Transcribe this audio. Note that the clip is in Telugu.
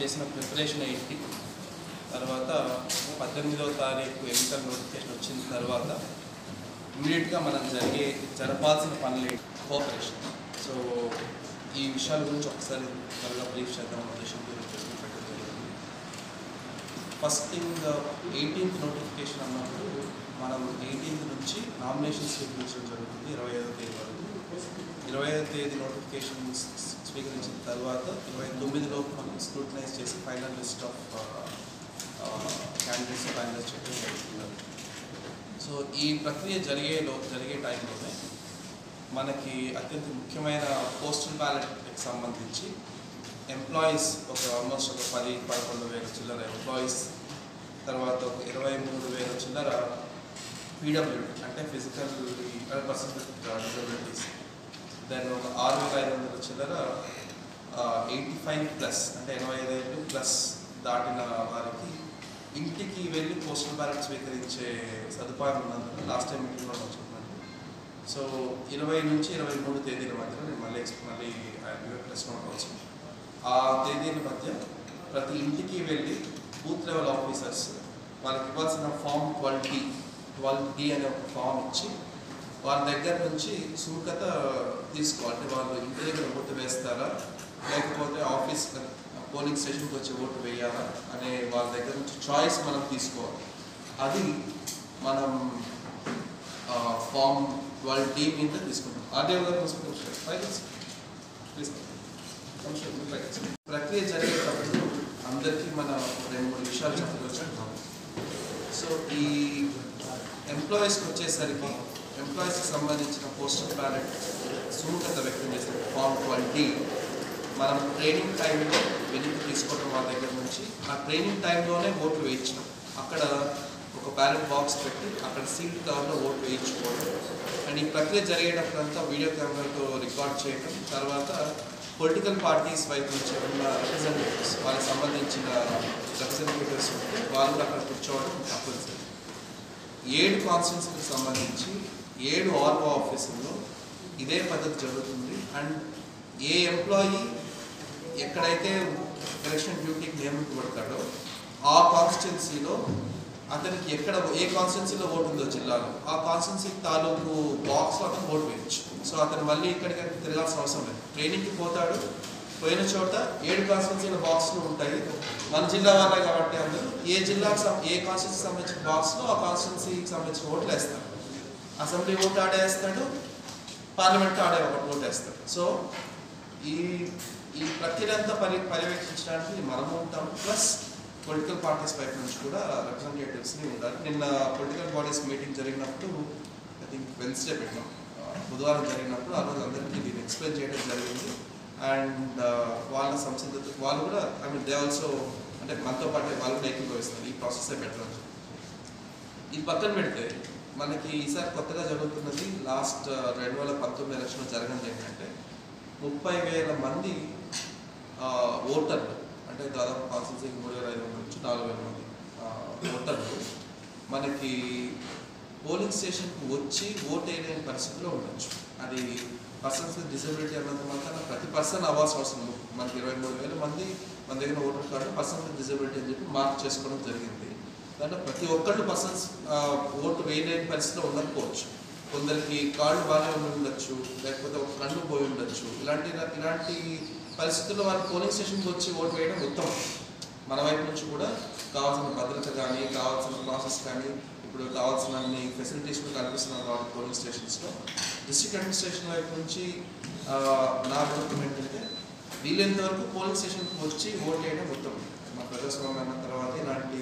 చేసిన ప్రిపరేషన్ ఏంటి, తర్వాత 18వ తారీఖు ఎన్నికల నోటిఫికేషన్ వచ్చిన తర్వాత ఇమీడియట్గా మనం జరపాల్సిన పనులు కోఆపరేషన్. సో ఈ విషయాల గురించి ఒకసారి త్వరగా బ్రీఫ్ చేద్దాం ఉద్దేశంతో పెట్టడం జరిగింది. ఫస్ట్ థింగ్ 18th నోటిఫికేషన్ అన్నప్పుడు మనం 18th నుంచి నామినేషన్ స్వీకరించడం జరుగుతుంది 25వ తేదీ వరకు. 25వ తేదీ నోటిఫికేషన్ స్వీకరించిన తర్వాత 29లోపు మనం స్క్రూటనైజ్ చేసి final list of candidates finalise చేయడం జరుగుతున్నారు. సో ఈ ప్రక్రియ జరిగే టైంలోనే మనకి అత్యంత ముఖ్యమైన పోస్టల్ బ్యాలెట్కి సంబంధించి ఎంప్లాయీస్ ఆల్మోస్ట్ ఒక 10-11 వేల చిల్లర ఎంప్లాయీస్, తర్వాత ఒక 23,000 చిల్లర పీడబ్ల్యూడి అంటే ఫిజికల్ పర్సన్స్ విత్ డిజబిలిటీస్, దాన్ని ఒక 6,500 చిల్లర 85+ అంటే 85 ఏళ్ళు ప్లస్ దాటిన వారికి ఇంటికి వెళ్ళి పోస్టల్ బ్యాలెట్ స్వీకరించే సదుపాయం ఉన్నందున లాస్ట్ టైం మీటింగ్లో వచ్చిందండి. సో 20 నుంచి 23 తేదీల మధ్యలో నేను మళ్ళీ ప్లస్ నోట్ ఆల్సో ఆ తేదీల మధ్య ప్రతి ఇంటికి వెళ్ళి బూత్ లెవెల్ ఆఫీసర్స్ వాళ్ళకి ఇవ్వాల్సిన ఫామ్ 12D అనే ఒక ఫామ్ ఇచ్చి వాళ్ళ దగ్గర నుంచి సుముఖత తీసుకోవాలి. అంటే వాళ్ళు ఇంటి దగ్గర ఓటు వేస్తారా లేకపోతే ఆఫీస్ పోలింగ్ స్టేషన్కి వచ్చి ఓటు వేయాలా అనే వాళ్ళ దగ్గర నుంచి చాయిస్ మనం తీసుకోవాలి. అది మనం ఫామ్ 12D మీద తీసుకుంటాం. అదేవిధంగా ప్రక్రియ జరిగేటప్పుడు అందరికీ మన 2-3 విషయాలు చెప్పవచ్చు. సో ఈ ఎంప్లాయీస్కి వచ్చేసరికి ఎంప్లాయీస్కి సంబంధించిన పోస్టల్ బ్యాలెట్ సుముఖత వ్యక్తం చేసిన ఫామ్ 12D మనం ట్రైనింగ్ టైంలో వెనక్కి తీసుకోవడం వాళ్ళ దగ్గర నుంచి ఆ ట్రైనింగ్ టైంలోనే ఓట్లు వేయించడం, అక్కడ ఒక బ్యాలెట్ బాక్స్ పెట్టి అక్కడ సీల్డ్ కవర్లో ఓటు వేయించుకోవడం అండ్ ఈ ప్రక్రియ జరిగేటప్పుడంతా వీడియో కెమెరాతో రికార్డ్ చేయడం, తర్వాత పొలిటికల్ పార్టీస్ వైపు నుంచి ఉన్న రిప్రజెంటేటివ్స్ వాళ్ళకి సంబంధించిన రిప్రజెంటేటివ్స్ ఉంటే వాళ్ళు అక్కడ కూర్చోవడం తప్పనిసరి. 7 కాన్స్టిట్యున్సీలకు సంబంధించి 7 ఆర్ఓ ఆఫీసుల్లో ఇదే పద్ధతి జరుగుతుంది. అండ్ ఏ ఎంప్లాయీ ఎక్కడైతే ఎలక్షన్ డ్యూటీకి నియమించబడతాడో ఆ కాన్స్టిట్యున్సీలో అతనికి ఏ కాన్స్టిట్యున్సీలో ఓటు ఉందో జిల్లాలో ఆ కాన్స్టిట్యున్సీ తాలూకు బాక్స్లో అతను ఓటు వేయచ్చు. సో అతను మళ్ళీ ఇక్కడికి తిరగాల్సిన అవసరం లేదు. ట్రైనింగ్కి పోతాడు, పోయిన చోట 7 కాన్స్టిట్యున్సీల బాక్స్లు ఉంటాయి. మన జిల్లా వాళ్ళే కాబట్టి అందరూ ఏ కాన్స్టిట్యున్సీకి సంబంధించిన బాక్స్లో ఆ కాన్స్టిట్యున్సీకి సంబంధించిన ఓట్లు వేస్తారు. అసెంబ్లీ ఓటు ఆడేస్తాడు, పార్లమెంట్ ఆడే ఒక ఓటు వేస్తాడు. సో ఈ ప్రక్రియ అంతా పర్యవేక్షించడానికి మనము ఉంటాం, ప్లస్ పొలిటికల్ పార్టీస్ వైపు నుంచి కూడా రిప్రజెంటేటివ్స్ని ఉండాలి. నిన్న పొలిటికల్ బాడీస్ మీటింగ్ జరిగినప్పుడు ఐ థింక్ వెన్స్డే పెట్టినాం, బుధవారం జరిగినప్పుడు ఆ రోజు అందరికీ దీన్ని ఎక్స్ప్లెయిన్ చేయడం జరిగింది. అండ్ వాళ్ళ సంసిద్ధత వాళ్ళు కూడా దే ఆల్సో అంటే మనతో పాటు వాళ్ళు కూడా ఏకీభవిస్తారు ఈ ప్రాసెస్ పెట్టడం. ఇది పక్కన పెడితే మనకి ఈసారి కొత్తగా జరుగుతున్నది లాస్ట్ 2019 ఎలక్షన్లో జరగనిది ఏంటంటే 30,000 మంది ఓటర్లు, అంటే దాదాపు కాన్స్టిట్యున్సీకి 3,500 నుంచి 4,000 మంది ఓటర్లు మనకి పోలింగ్ స్టేషన్కి వచ్చి ఓటు వేయలేని పరిస్థితిలో ఉండొచ్చు. అది పర్సన్స్ విత్ డిసబిలిటీ అన్నంత మాత్రం ప్రతి పర్సన్ అవ్వాల్సిన అవసరం లేదు. మనకి 23,000 మంది మన దగ్గర voter card person with disability అని చెప్పి మార్క్ చేసుకోవడం జరిగింది. దాంట్లో ప్రతి ఒక్కళ్ళు పర్సన్స్ ఓటు వేయలేని పరిస్థితిలో ఉండకపోవచ్చు. కొందరికి కార్డు బాగానే ఉండొచ్చు, లేకపోతే ఒక కన్ను పోయి ఉండొచ్చు. ఇలాంటి పరిస్థితుల్లో వాళ్ళు పోలింగ్ స్టేషన్కి వచ్చి ఓటు వేయడం ఉత్తమం. మన వైపు నుంచి కూడా కావాల్సిన భద్రత కానీ కావాల్సిన ప్రాసెస్ కానీ ఇప్పుడు కావాల్సిన అన్ని ఫెసిలిటీస్ కూడా కల్పిస్తున్నారు కాబట్టి పోలింగ్ స్టేషన్స్లో డిస్ట్రిక్ట్ అడ్మినిస్ట్రేషన్ వైపు నుంచి నా అభిప్రాయం ఏంటంటే వీలైనంత వరకు పోలింగ్ స్టేషన్కి వచ్చి ఓటు వేయడం ఉత్తమం. మా ప్రజాస్వామ్యం అన్న తర్వాత ఇలాంటి